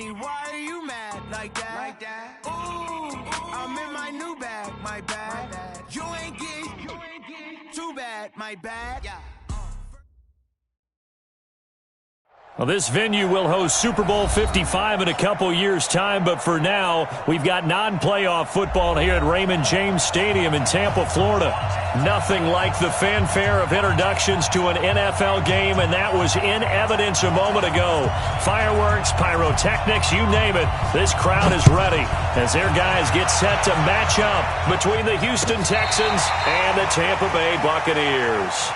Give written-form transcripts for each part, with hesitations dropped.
Honey, why are you mad like that? Ooh, I'm in my new bag, my bad. You ain't get too bad, my bad. Yeah. Well, this venue will host Super Bowl 55 in a couple years' time, but for now, we've got non-playoff football here at Raymond James Stadium in Tampa, Florida. Nothing like the fanfare of introductions to an NFL game, and that was in evidence a moment ago. Fireworks, pyrotechnics, you name it, this crowd is ready as their guys get set to match up between the Houston Texans and the Tampa Bay Buccaneers.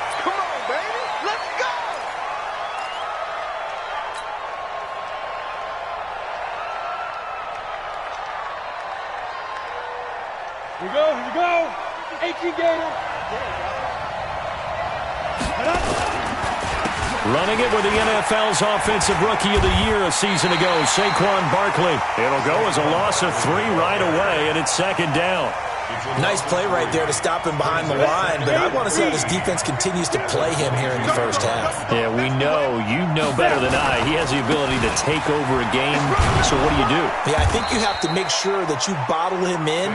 Here you go. 18 Gator. Running it with the NFL's Offensive Rookie of the Year a season ago, Saquon Barkley. It'll go as a loss of 3 right away, and it's second down. Nice play right there to stop him behind the line, but I want to see how this defense continues to play him here in the first half. Yeah, we know. You know better than I. He has the ability to take over a game. So what do? Yeah, I think you have to make sure that you bottle him in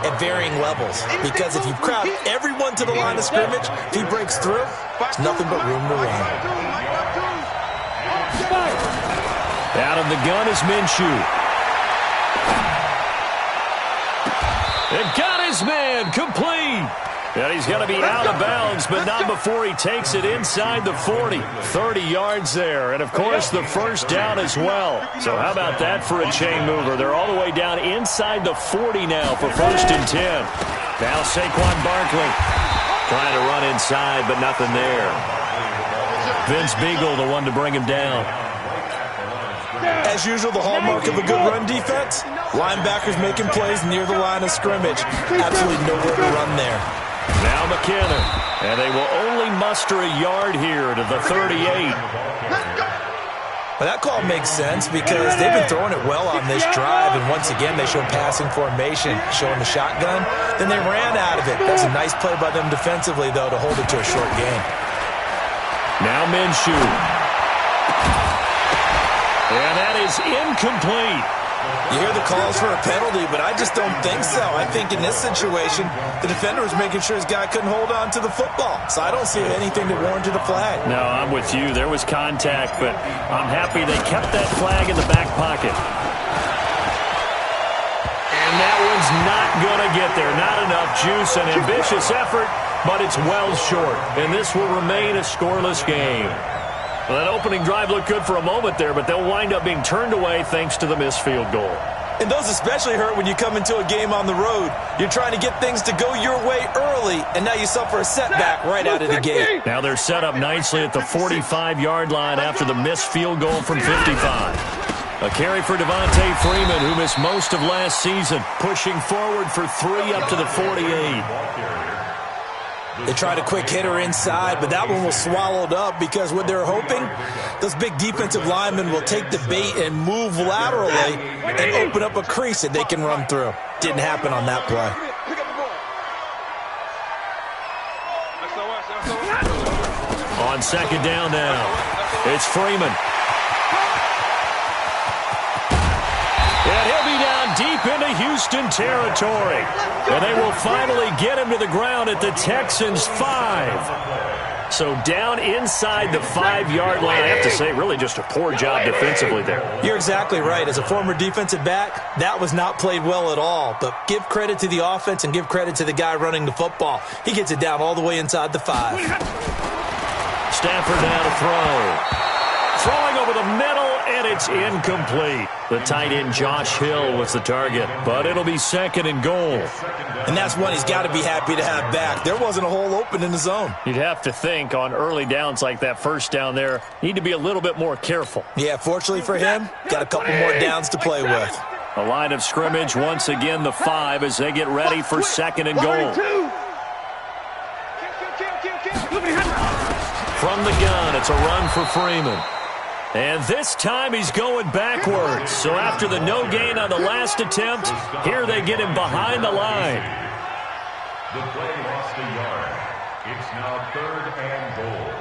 at varying levels, because if you crowd everyone to the line of scrimmage, if he breaks through, there's nothing but room to run. Out of the gun is Minshew. And got his man complete. And he's going to be out of bounds, but not before he takes it inside the 40. 30 yards there, and of course the first down as well. So how about that for a chain mover? They're all the way down inside the 40 now for 1st and 10. Now Saquon Barkley trying to run inside, but nothing there. Vince Beagle, the one to bring him down. As usual, the hallmark of a good run defense, linebackers making plays near the line of scrimmage. Absolutely nowhere to run there. Now McKinnon, and they will only muster a yard here to the 38. Well, that call makes sense because they've been throwing it well on this drive, and once again they showed passing formation, showing the shotgun. Then they ran out of it. That's a nice play by them defensively, though, to hold it to a short game. Now Minshew. And that is incomplete. You hear the calls for a penalty, but I just don't think so. I think in this situation, the defender was making sure his guy couldn't hold on to the football. So I don't see anything that warranted a flag. No, I'm with you. There was contact, but I'm happy they kept that flag in the back pocket. And that one's not going to get there. Not enough juice. An ambitious effort, but it's well short. And this will remain a scoreless game. Well, that opening drive looked good for a moment there, but they'll wind up being turned away thanks to the missed field goal. And those especially hurt when you come into a game on the road. You're trying to get things to go your way early, and now you suffer a setback right out of the gate. Now they're set up nicely at the 45-yard line after the missed field goal from 55. A carry for Devontae Freeman, who missed most of last season, pushing forward for 3 up to the 48. They tried a quick hitter inside, but that one was swallowed up because what they're hoping, those big defensive linemen will take the bait and move laterally and open up a crease that they can run through. Didn't happen on that play. On second down now, it's Freeman. And he'll be down deep into Houston territory. And they will finally get him to the ground at the Texans' 5. So down inside the 5-yard line. I have to say, really just a poor job defensively there. You're exactly right. As a former defensive back, that was not played well at all. But give credit to the offense and give credit to the guy running the football. He gets it down all the way inside the 5. Stafford now to throw. Throwing over the middle, and it's incomplete. The tight end Josh Hill was the target, but it'll be second and goal. And that's one he's got to be happy to have back. There wasn't a hole open in the zone. You'd have to think on early downs like that first down there, need to be a little bit more careful. Yeah, fortunately for him, got a couple more downs to play with. The line of scrimmage, once again the 5 as they get ready for second and goal. From the gun, it's a run for Freeman. And this time he's going backwards. So after the no gain on the last attempt, here they get him behind the line. The play lost a yard. It's now 3rd and goal.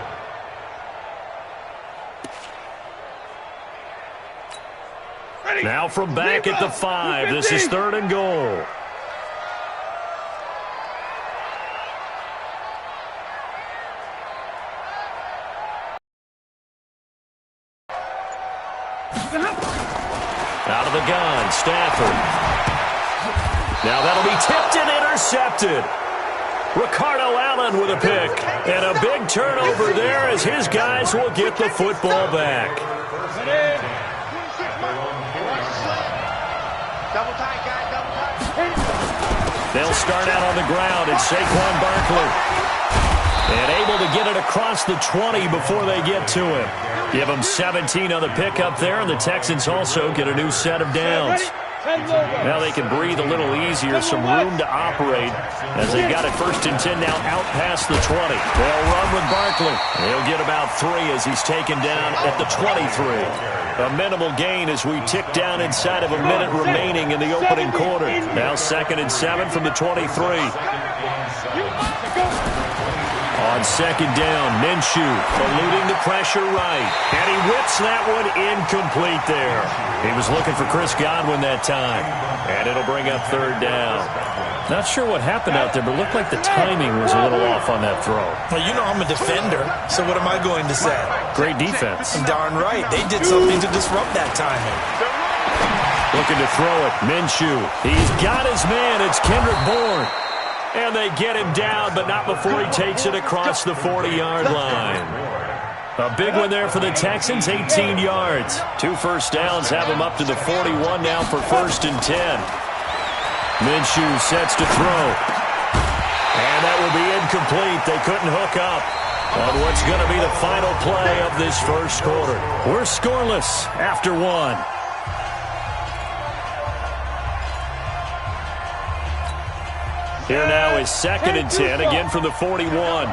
Now from back at the 5, this is 3rd and goal. Out of the gun, Stafford. Now that'll be tipped and intercepted. Ricardo Allen with a pick. And a big turnover there as his guys will get the football back. They'll start out on the ground, and Saquon Barkley. And able to get it across the 20 before they get to him. Give them 17 on the pickup there, and the Texans also get a new set of downs. Now they can breathe a little easier, some room to operate as they've got it 1st and 10 now out past the 20. They'll run with Barkley. He'll get about 3 as he's taken down at the 23. A minimal gain as we tick down inside of a minute remaining in the opening quarter. Now 2nd and 7 from the 23. On 2nd down, Minshew eluding the pressure right. And he whips that one incomplete there. He was looking for Chris Godwin that time. And it'll bring up 3rd down. Not sure what happened out there, but it looked like the timing was a little off on that throw. Well, you know I'm a defender, so what am I going to say? Great defense. Darn right. They did something to disrupt that timing. Looking to throw it. Minshew. He's got his man. It's Kendrick Bourne. And they get him down, but not before he takes it across the 40-yard line. A big one there for the Texans, 18 yards. 2 first downs have him up to the 41 now for 1st and 10. Minshew sets to throw. And that will be incomplete. They couldn't hook up on what's going to be the final play of this 1st quarter. We're scoreless after 1. Here now is 2nd and 10, again from the 41.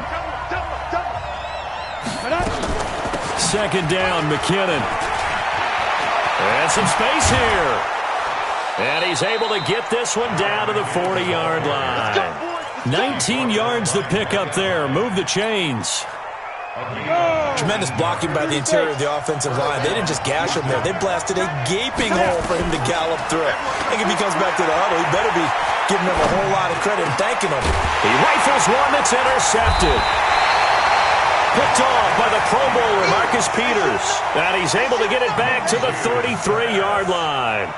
2nd down, McKinnon. And some space here. And he's able to get this one down to the 40-yard line. 19 yards to pick up there. Move the chains. Tremendous blocking by the interior of the offensive line. They didn't just gash him there. They blasted a gaping hole for him to gallop through. I think if he comes back to the huddle, he better be giving him a whole lot of credit and thanking him. He rifles one that's intercepted. Picked off by the Pro Bowler, Marcus Peters. And he's able to get it back to the 33-yard line.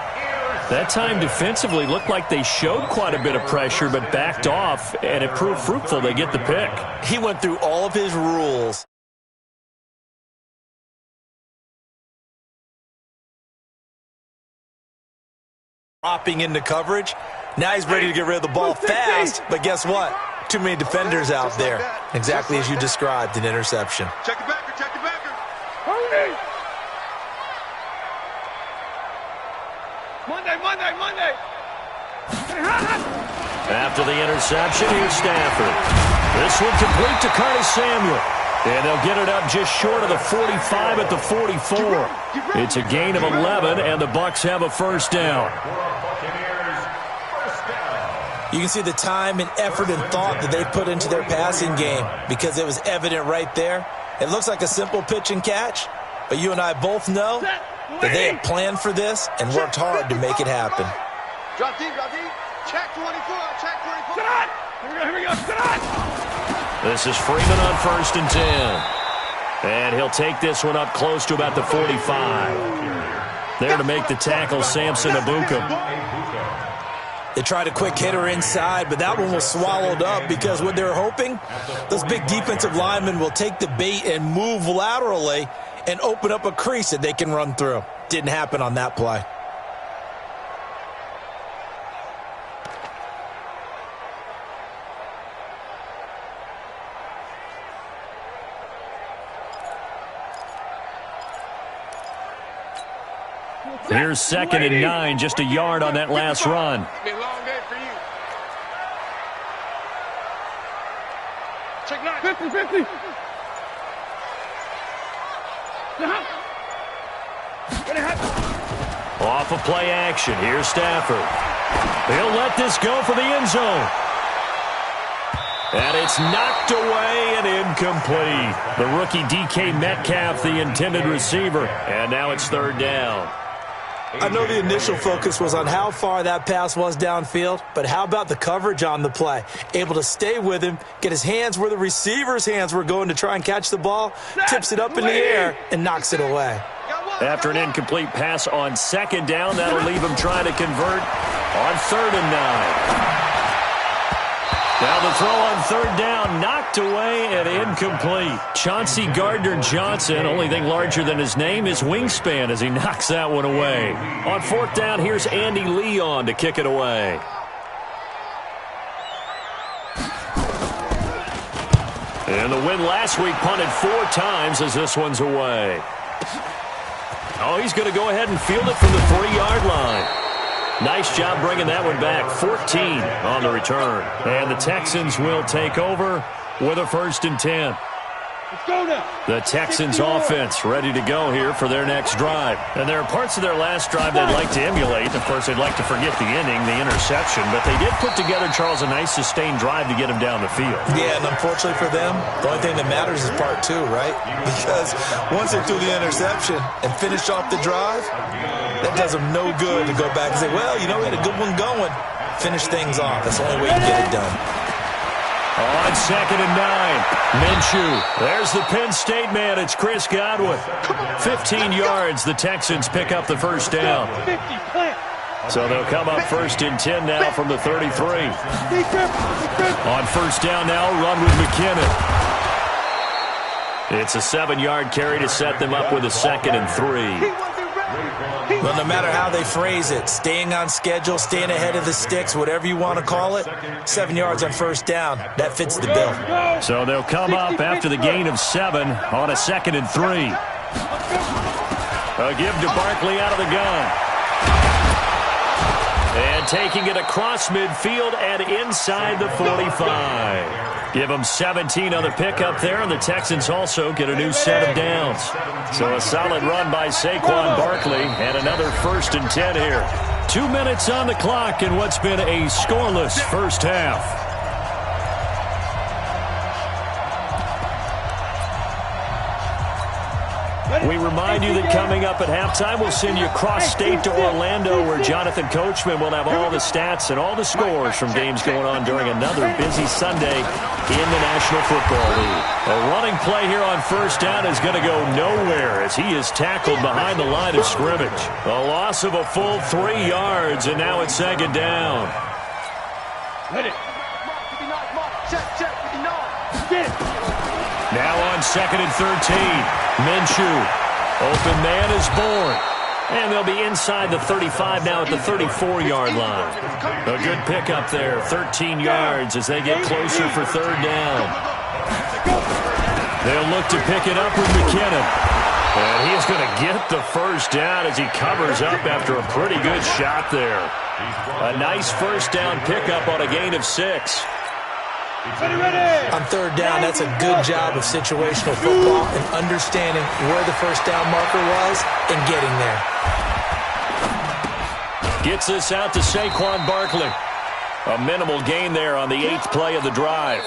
That time defensively looked like they showed quite a bit of pressure but backed off, and it proved fruitful. They get the pick. He went through all of his rules. Dropping into coverage. Now he's ready to get rid of the ball fast, but guess what? Too many defenders out there. Exactly as you described, an interception. Check the backer, check the backer. Hurry! Monday. After the interception, here's Stafford. This one complete to Curtis Samuel. And they'll get it up just short of the 45 at the 44. It's a gain of 11, and the Bucs have a 1st down. You can see the time and effort and thought that they put into their passing game because it was evident right there. It looks like a simple pitch and catch, but you and I both know that they had planned for this and worked hard to make it happen. Drop deep. Check 24, check 24. Sit on! Here we go, sit on! This is Freeman on 1st and 10. And he'll take this one up close to about the 45. There to make the tackle, Samson Abuka. They tried a quick hitter inside, but that one was swallowed up because what they're hoping, those big defensive linemen will take the bait and move laterally and open up a crease that they can run through. Didn't happen on that play. Here's 2nd and 9, just a yard on that last run. It's been a long day for you. Check 9. 50. Off of play action, here's Stafford. He'll let this go for the end zone. And it's knocked away and incomplete. The rookie DK Metcalf, the intended receiver. And now it's 3rd down. I know the initial focus was on how far that pass was downfield, but how about the coverage on the play? Able to stay with him, get his hands where the receiver's hands were going to try and catch the ball, tips it up in the air, and knocks it away. After an incomplete pass on second down, that'll leave him trying to convert on 3rd and 9. Now the throw on 3rd down, knocked away and incomplete. Chauncey Gardner-Johnson, only thing larger than his name is wingspan as he knocks that one away. On 4th down, here's Andy Leon to kick it away. And the win last week punted 4 times as this one's away. Oh, he's going to go ahead and field it from the 3-yard line. Nice job bringing that one back. 14 on the return. And the Texans will take over with a 1st and 10. Let's go now. The Texans offense ready to go here for their next drive. And there are parts of their last drive they'd like to emulate. Of course, they'd like to forget the inning, the interception. But they did put together, Charles, a nice sustained drive to get him down the field. Yeah, and unfortunately for them, the only thing that matters is part 2, right? Because once they threw the interception and finished off the drive, that does them no good to go back and say, well, you know, we had a good one going. Finish things off. That's the only way you get it done. On 2nd and 9, Minshew. There's the Penn State man. It's Chris Godwin. 15 yards. The Texans pick up the 1st down. So they'll come up 1st and 10 now from the 33. On 1st down now, run with McKinnon. It's a 7-yard carry to set them up with a 2nd and 3. Well, no matter how they phrase it, staying on schedule, staying ahead of the sticks, whatever you want to call it, 7 yards on 1st down, that fits the bill. So they'll come up after the gain of 7 on a 2nd and 3. A give to Barkley out of the gun. And taking it across midfield and inside the 45. Give them 17 on the pickup there, and the Texans also get a new set of downs. So a solid run by Saquon Barkley, and another 1st and 10 here. 2 minutes on the clock in what's been a scoreless first half. We remind you that coming up at halftime, we'll send you cross-state to Orlando, where Jonathan Coachman will have all the stats and all the scores from games going on during another busy Sunday in the National Football League. A running play here on 1st down is going to go nowhere as he is tackled behind the line of scrimmage. A loss of a full 3 yards, and now it's 2nd down. Now on 2nd and 13. Minshew. Open man is born. And they'll be inside the 35 now at the 34-yard line. A good pickup there. 13 yards as they get closer for 3rd down. They'll look to pick it up with McKinnon. And he is going to get the 1st down as he covers up after a pretty good shot there. A nice 1st down pickup on a gain of 6. On 3rd down, that's a good job of situational football and understanding where the 1st down marker was and getting there. Gets this out to Saquon Barkley. A minimal gain there on the 8th play of the drive.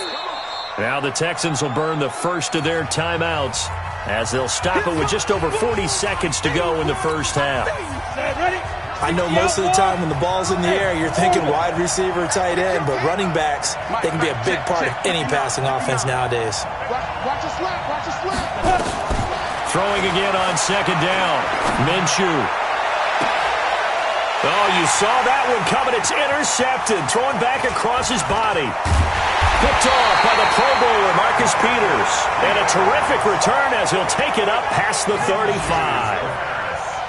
Now the Texans will burn the 1st of their timeouts as they'll stop it with just over 40 seconds to go in the first half. I know most of the time when the ball's in the air, you're thinking wide receiver, tight end, but running backs, they can be a big part of any passing offense nowadays. Watch a slap, watch a slap. Throwing again on 2nd down. Minshew. Oh, you saw that one coming. It's intercepted. Thrown back across his body. Picked off by the Pro Bowler, Marcus Peters. And a terrific return as he'll take it up past the 35.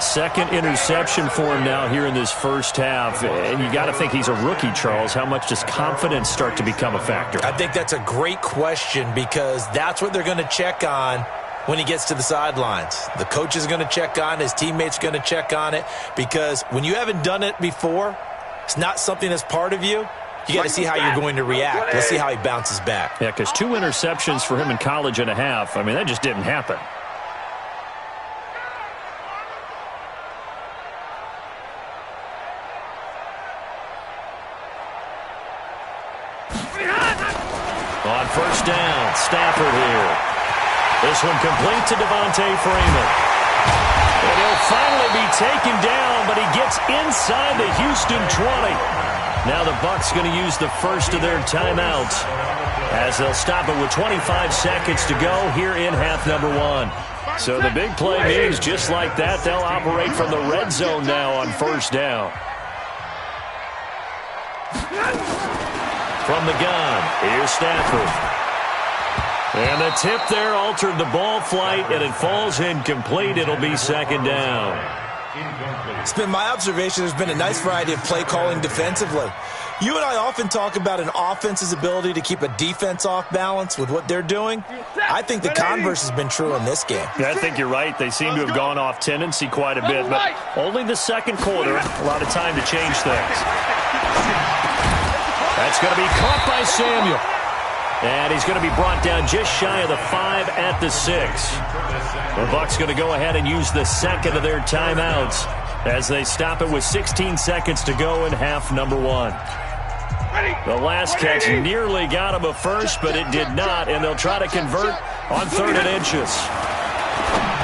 2nd interception for him now here in this first half. And you got to think he's a rookie, Charles. How much does confidence start to become a factor? I think that's a great question because that's what they're going to check on when he gets to the sidelines. The coach is going to check on it. His teammates are going to check on it because when you haven't done it before, it's not something that's part of you. You got to see how you're going to react. Let's see how he bounces back. Yeah, because 2 interceptions for him in college and a half. I mean, that just didn't happen. On 1st down, Stafford here. This one complete to Devontae Freeman. And he'll finally be taken down, but he It's inside the Houston 20. Now the Bucs going to use the first of their timeouts as they'll stop it with 25 seconds to go here in half number 1. So the big play means just like that, they'll operate from the red zone now on first down. From the gun, here's Stafford. And the tip there altered the ball flight, and it falls incomplete. It'll be second down. It's been my observation there's been a nice variety of play calling defensively. You and I often talk about an offense's ability to keep a defense off balance with what they're doing. I think the converse has been true in this game. Yeah, I think you're right. They seem to have gone off tendency quite a bit, but only the second quarter, a lot of time to change things. That's going to be caught by Samuel. And he's going to be brought down just shy of the 5 at the 6. The Bucs going to go ahead and use the second of their timeouts as they stop it with 16 seconds to go in half number 1. The last catch nearly got him a first, but it did not, and they'll try to convert on 3rd and inches.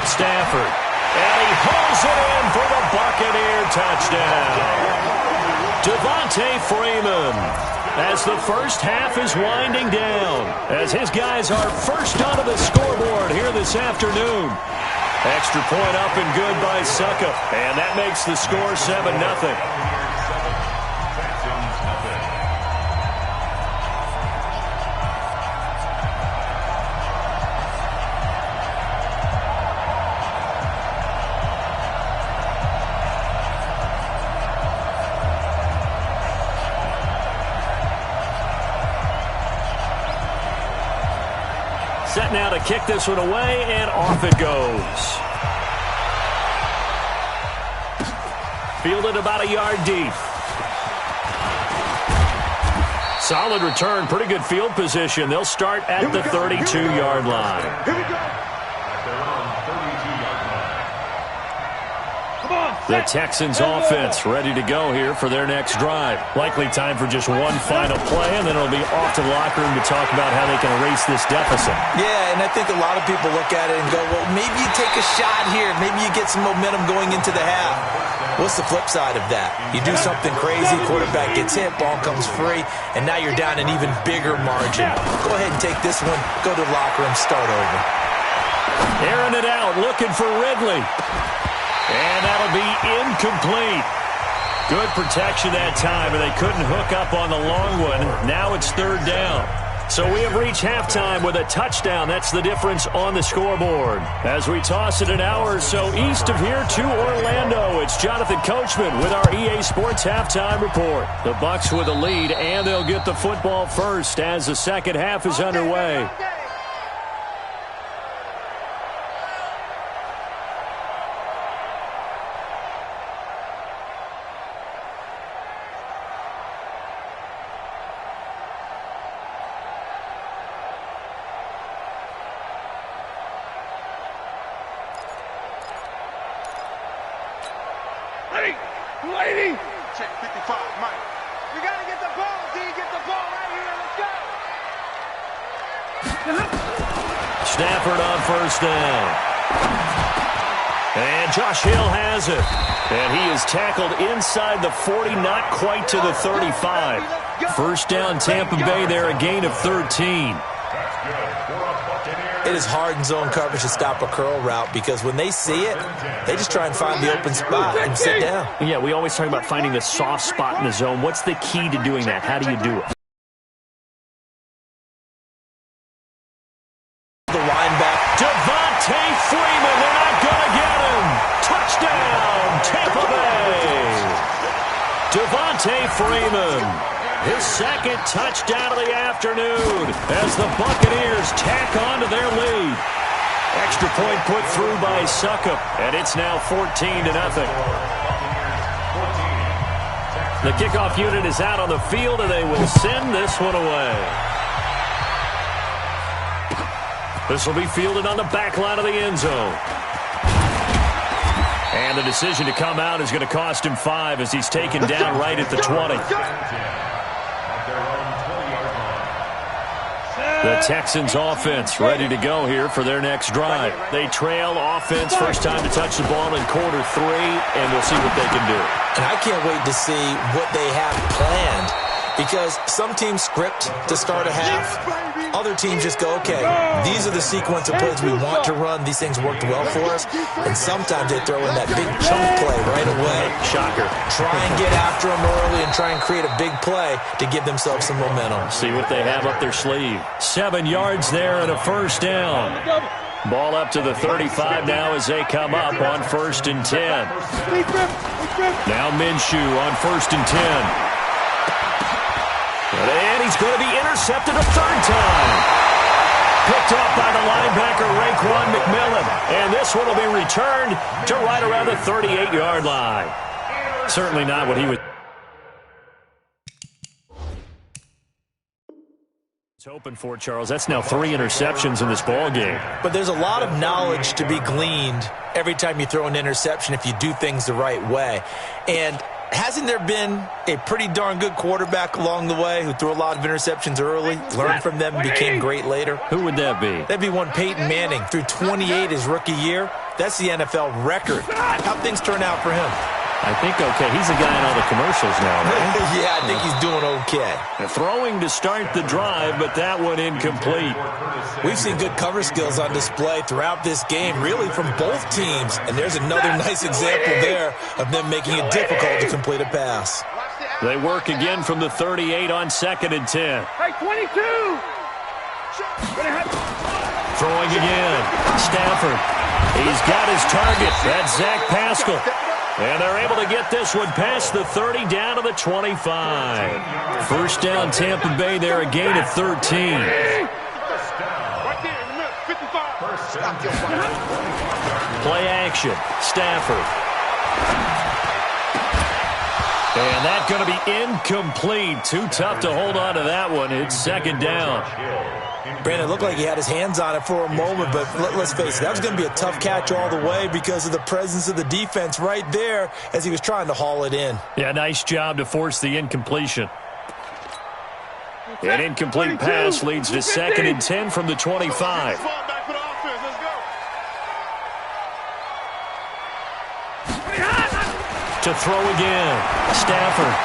Stafford, and he hauls it in for the Buccaneer touchdown. Devontae Freeman, as the first half is winding down, as his guys are first onto the scoreboard here this afternoon. Extra point up and good by Suckup, and that makes the score 7-0. Set now to kick this one away, and off it goes. Fielded about a yard deep. Solid return, pretty good field position. They'll start at the 32-yard line. Here we go. The Texans offense ready to go here for their next drive. Likely time for just one final play, and then it'll be off to the locker room to talk about how they can erase this deficit. Yeah, and I think a lot of people look at it and go, well, maybe you take a shot here. Maybe you get some momentum going into the half. What's the flip side of that? You do something crazy, quarterback gets hit, ball comes free, and now you're down an even bigger margin. Go ahead and take this one, go to the locker room, start over. Airing it out, looking for Ridley. And that'll be incomplete. Good protection that time, and they couldn't hook up on the long one. Now it's 3rd down. So we have reached halftime with a touchdown. That's the difference on the scoreboard. As we toss it an hour or so east of here to Orlando, it's Jonathan Coachman with our EA Sports Halftime Report. The Bucs with a lead, and they'll get the football first as the second half is underway. Lady! Check 55, Mike. You gotta get the ball, D. Get the ball right here. Let's go. Stafford on first down. And Josh Hill has it. And he is tackled inside the 40, not quite to the 35. First down, Tampa Bay there, a gain of 13. It is hard in zone coverage to stop a curl route because when they see it, they just try and find the open spot and sit down. Yeah, we always talk about finding the soft spot in the zone. What's the key to doing that? How do you do it? The linebacker. Devontae Freeman, they're not going to get him. Touchdown, Tampa Bay. Devontae Freeman. His second touchdown of the afternoon as the Buccaneers tack on to their lead. Extra point put through by Suckup, and it's now 14-0. The kickoff unit is out on the field, and they will send this one away. This will be fielded on the back line of the end zone. And the decision to come out is going to cost him 5 as he's taken down right at the 20. The Texans offense ready to go here for their next drive. They trail offense, first time to touch the ball in quarter 3, and we'll see what they can do. And I can't wait to see what they have planned, because some teams script to start a half. Other teams just go, okay, these are the sequence of plays we want to run. These things worked well for us. And sometimes they throw in that big chunk play right away. Shocker. Try and get after them early and try and create a big play to give themselves some momentum. See what they have up their sleeve. 7 yards there and a first down. Ball up to the 35 now as they come up on 1st and 10. Now Minshew on 1st and 10. And he's going to be intercepted a third time. Picked off by the linebacker, Raekwon McMillan. And this one will be returned to right around the 38-yard line. Certainly not what he was hoping for, Charles. That's now 3 interceptions in this ball game. But there's a lot of knowledge to be gleaned every time you throw an interception if you do things the right way. And hasn't there been a pretty darn good quarterback along the way who threw a lot of interceptions early, learned from them, and became great later? Who would that be? That'd be one Peyton Manning. Threw 28 his rookie year. That's the NFL record. How'd things turn out for him? I think okay. He's a guy in all the commercials now, right? Yeah, I think he's doing okay. Throwing to start the drive, but that one incomplete. We've seen good cover skills on display throughout this game, really from both teams. And there's another nice example there of them making it difficult to complete a pass. They work again from the 38 on 2nd and 10. Hey, 22! Throwing again. Stafford. He's got his target. That's Zach Pascal. And they're able to get this one past the 30 down to the 25. First down Tampa Bay there, a gain of 13. Play action. Stafford. And that's going to be incomplete. Too tough to hold on to that one. It's 2nd down. Brandon, it looked like he had his hands on it for a moment, but let's face it, that was going to be a tough catch all the way because of the presence of the defense right there as he was trying to haul it in. Yeah, nice job to force the incompletion. An incomplete pass leads to 2nd and 10 from the 25. To throw again. Stafford.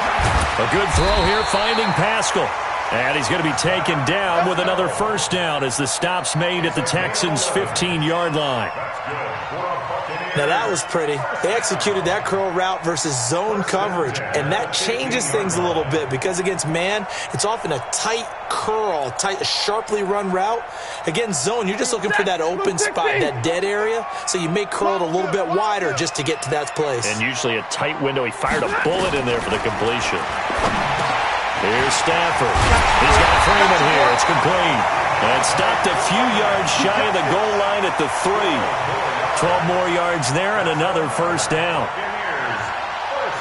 A good throw here, finding Pascal. And he's going to be taken down with another first down as the stop's made at the Texans' 15-yard line. Now that was pretty. They executed that curl route versus zone coverage, and that changes things a little bit because against man, it's often a tight curl, a sharply run route. Against zone, you're just looking for that open spot, that dead area, so you may curl it a little bit wider just to get to that place. And usually a tight window. He fired a bullet in there for the completion. Here's Stafford. He's got Freeman here. It's complete. And stopped a few yards shy of the goal line at the 3. 12 more yards there and another first down.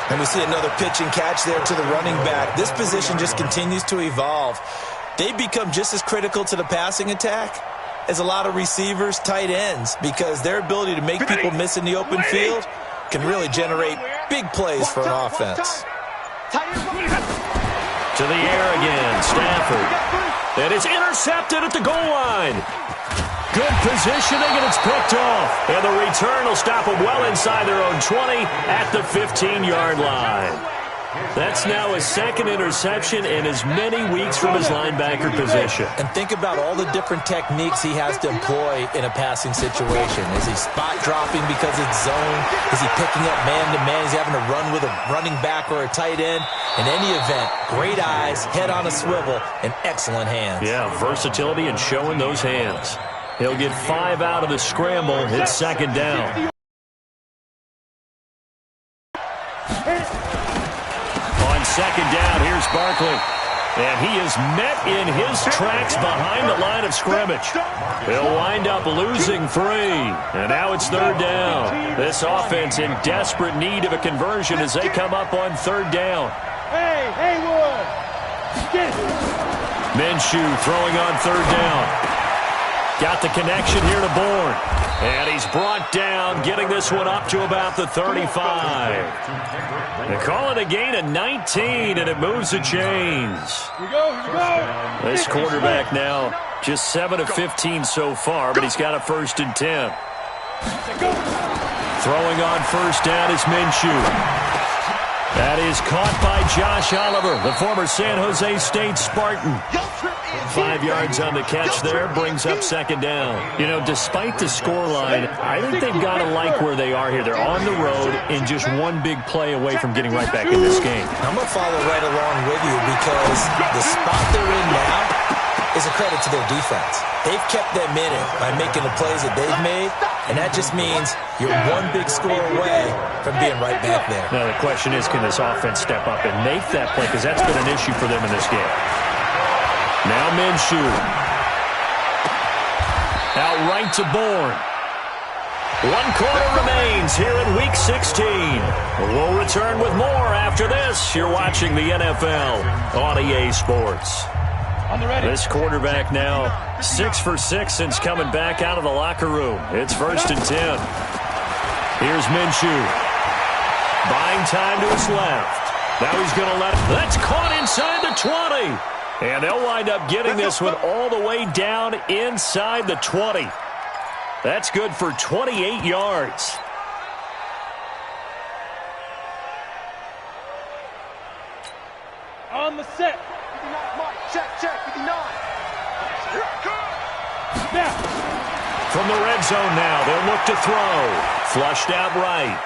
And we see another pitch and catch there to the running back. This position just continues to evolve. They become just as critical to the passing attack as a lot of receivers, tight ends, because their ability to make people miss in the open field can really generate big plays for an offense. To the air again, Stafford. And it's intercepted at the goal line. Good positioning, and it's picked off. And the return will stop them well inside their own 20 at the 15-yard line. That's now his 2nd interception in as many weeks from his linebacker position. And think about all the different techniques he has to employ in a passing situation. Is he spot dropping because it's zone? Is he picking up man-to-man? Is he having to run with a running back or a tight end? In any event, great eyes, head on a swivel, and excellent hands. Yeah, versatility and showing those hands. He'll get 5 out of the scramble. It's 2nd down. On 2nd down, here's Barkley. And he is met in his tracks behind the line of scrimmage. He'll wind up losing 3. And now it's 3rd down. This offense in desperate need of a conversion as they come up on 3rd down. Hey, Haywood! Minshew throwing on 3rd down. Got the connection here to Bourne. And he's brought down, getting this one up to about the 35. They call it a gain of 19, and it moves the chains. Here we go. This quarterback now just 7 of 15 so far, but he's got a 1st and 10. Throwing on 1st down is Minshew. is caught by Josh Oliver, the former San Jose State Spartan. 5 yards on the catch there, brings up second down. You know, despite the scoreline, I think they've got to like where they are here. They're on the road and just one big play away from getting right back in this game. I'm going to follow right along with you because the spot they're in now is a credit to their defense. They've kept them in it by making the plays that they've made, and that just means you're one big score away from being right back there. Now the question is, can this offense step up and make that play? Because that's been an issue for them in this game. Now Minshew. Out right to Bourne. 1 quarter remains here in Week 16. We'll return with more after this. You're watching the NFL on EA Sports. This quarterback now 6 for 6 since coming back out of the locker room. It's 1st and 10. Here's Minshew. Buying time to his left. Now he's going to let it. That's caught inside the 20. And they'll wind up getting this one all the way down inside the 20. That's good for 28 yards. On the set. Check, 59. Now. From the red zone now, they'll look to throw. Flushed out right.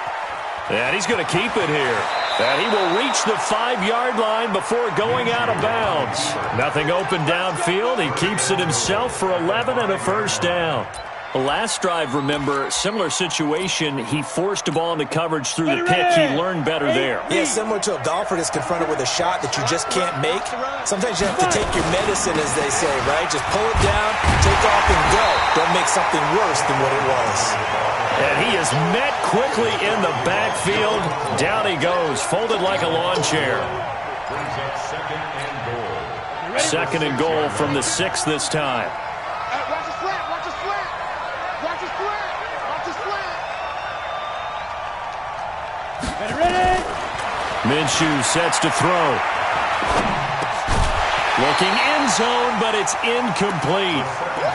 And he's going to keep it here. And he will reach the 5-yard line before going out of bounds. Nothing open downfield. He keeps it himself for 11 and a first down. The last drive, remember, similar situation. He forced a ball into coverage through the pick. He learned better there. Yeah, similar to a golfer that's confronted with a shot that you just can't make. Sometimes you have to take your medicine, as they say, right? Just pull it down, take off, and go. Don't make something worse than what it was. And he is met quickly in the backfield. Down he goes, folded like a lawn chair. Brings up 2nd and goal. 2nd and goal from the 6 this time. Watch the slant, watch the slant. Watch the slant, watch the slant. Ready? Minshew sets to throw. Looking end zone, but it's incomplete.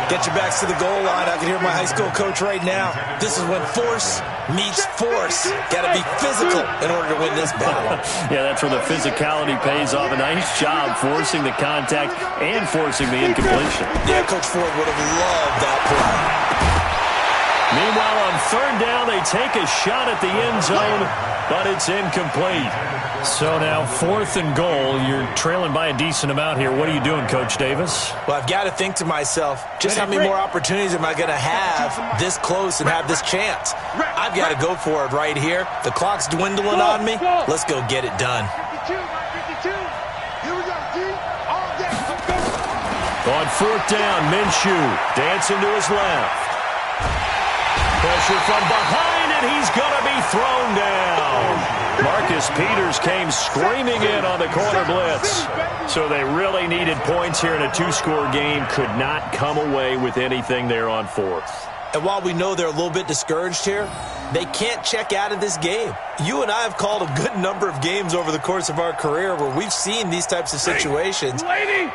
Get your backs to the goal line. I can hear my high school coach right now. This is when force meets force. Got to be physical in order to win this battle. Yeah, that's where the physicality pays off. A nice job forcing the contact and forcing the incompletion. Yeah, Coach Ford would have loved that play. Meanwhile, on 3rd down, they take a shot at the end zone, but it's incomplete. So now 4th and goal. You're trailing by a decent amount here. What are you doing, Coach Davis? Well, I've got to think to myself, just how many more opportunities am I going to have this close and have this chance? I've got to go for it right here. The clock's dwindling on me. Let's go get it done. 52. Here we go, D. All day. Let's go. On 4th down, Minshew dancing to his left. Pressure from behind, and he's going to be thrown down. Marcus Peters came screaming in on the corner blitz. So they really needed points here in a 2-score game. Could not come away with anything there on 4th. And while we know they're a little bit discouraged here, they can't check out of this game. You and I have called a good number of games over the course of our career where we've seen these types of situations.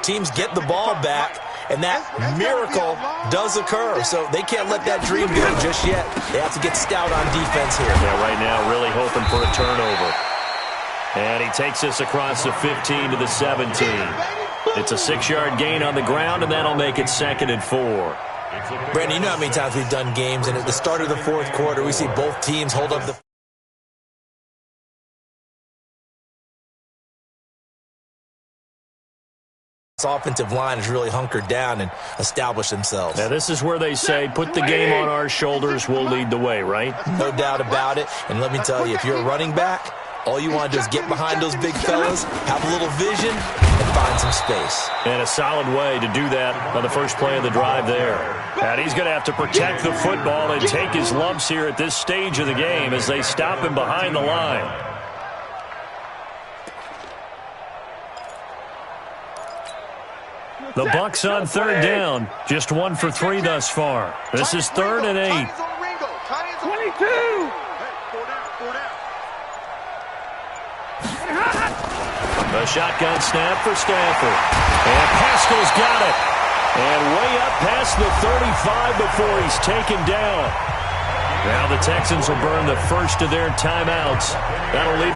Teams get the ball back, and that miracle does occur. So they can't let that dream go just yet. They have to get stout on defense here. Yeah, right now really hoping for a turnover. And he takes us across the 15 to the 17. It's a 6-yard gain on the ground, and that'll make it 2nd and 4. Brandon, you know how many times we've done games, and at the start of the 4th quarter, we see both teams hold up the offensive line has really hunkered down and established themselves. Now, this is where they say, put the game on our shoulders, we'll lead the way, right? No doubt about it. And let me tell you, if you're a running back, all you want to do is get behind those big fellas, have a little vision, and find some space. And a solid way to do that on the first play of the drive there. And he's going to have to protect the football and take his lumps here at this stage of the game as they stop him behind the line. The Bucs on 3rd down. Just 1 for 3 thus far. This is 3rd and 8. 22. A shotgun snap for Stafford. And Pascal's got it. And way up past the 35 before he's taken down. Now the Texans will burn the first of their timeouts. That'll leave